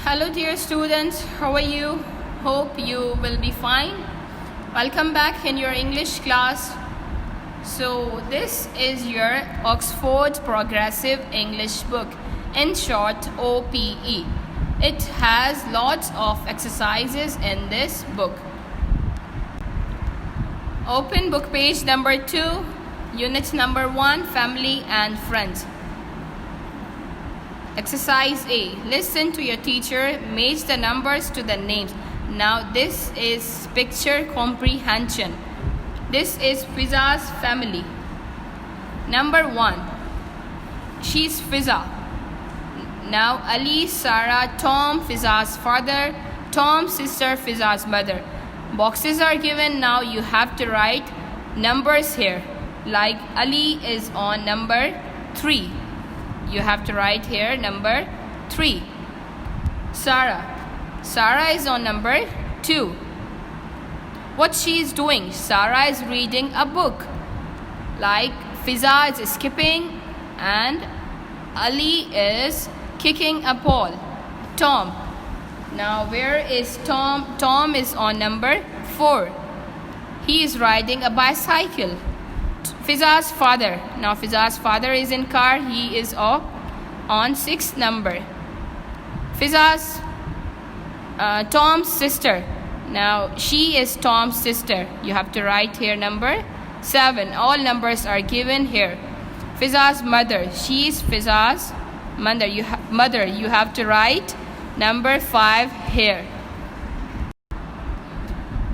Hello dear students, how are you? Hope you will be fine. Welcome back in your English class. So this is your Oxford Progressive English book, in short OPE. It has lots of exercises in this book. Open book page number 2, unit number 1, family and friends. Exercise A. Listen to your teacher, match the numbers to the names. Now this is picture comprehension. This is Fiza's family. Number 1. She's Fiza. Now Ali, Sarah, Tom, Fiza's father, Tom's sister, Fiza's mother. Boxes are given. Now you have to write numbers here. Like Ali is on number 3. You have to write here number 3. Sarah is on number 2. What she is doing? Sarah is reading a book. Like Fiza is skipping and Ali is kicking a ball. Tom. Now where is Tom? Tom is on number 4. He is riding a bicycle. Fiza's father. Now Fiza's father is in car. He is on 6th number. Fiza's Tom's sister. Now she is Tom's sister. You have to write here number 7. All numbers are given here. Fiza's mother. She is Fiza's mother. You have to write number 5 here.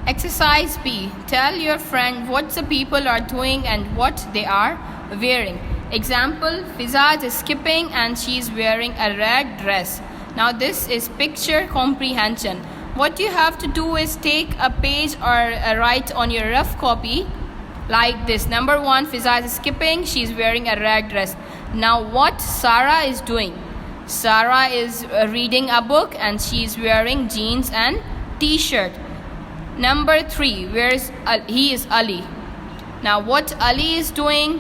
Exercise B. Tell your friend what the people are doing and what they are wearing. Example, Fiza is skipping and she is wearing a red dress. Now this is picture comprehension. What you have to do is take a page or write on your rough copy like this. Number 1, Fiza is skipping, she is wearing a red dress. Now what Sarah is doing? Sarah is reading a book and she is wearing jeans and t-shirt. Number 3, he is Ali. Now what Ali is doing,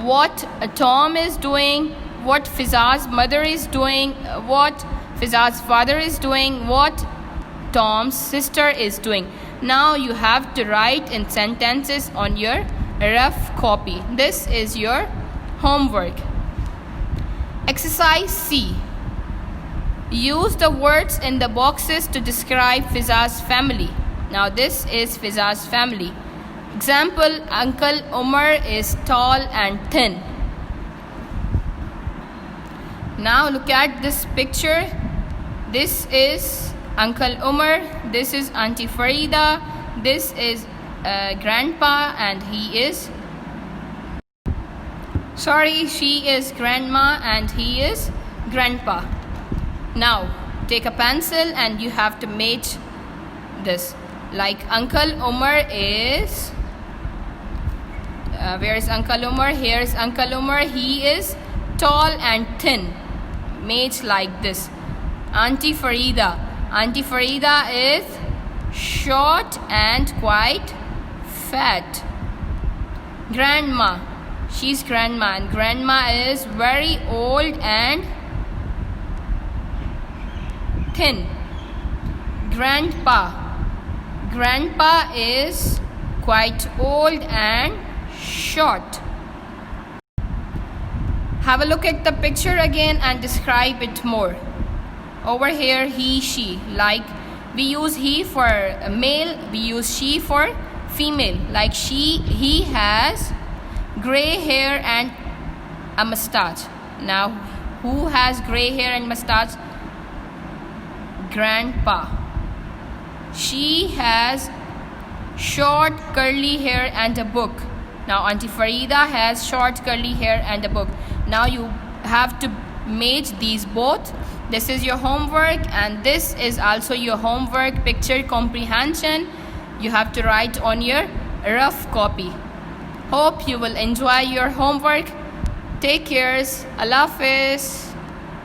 what Tom is doing, what Fiza's mother is doing, what Fiza's father is doing, what Tom's sister is doing. Now you have to write in sentences on your rough copy. This is your homework. Exercise C. Use the words in the boxes to describe Fiza's family. Now this is Fiza's family. Example, Uncle Umar is tall and thin. Now look at this picture. This is Uncle Umar. This is Auntie Farida. This is Grandpa and she is Grandma and he is Grandpa. Now take a pencil and you have to match this. Like Uncle Umar is, where is Uncle Umar? Here is Uncle Umar. He is tall and thin. Match like this. Auntie Farida is short and quite fat. Grandma, she's Grandma and Grandma is very old and thin. Grandpa is quite old and short. Have a look at the picture again and describe it more. Over here, he, she. Like we use he for male, we use she for female. Like he has gray hair and a mustache. Now who has gray hair and mustache? Grandpa. She has short curly hair and a book. Now Auntie Farida has short curly hair and a book. Now you have to match these both. This is your homework and this is also your homework picture comprehension. You have to write on your rough copy. Hope you will enjoy your homework. Take care. Allah Hafiz.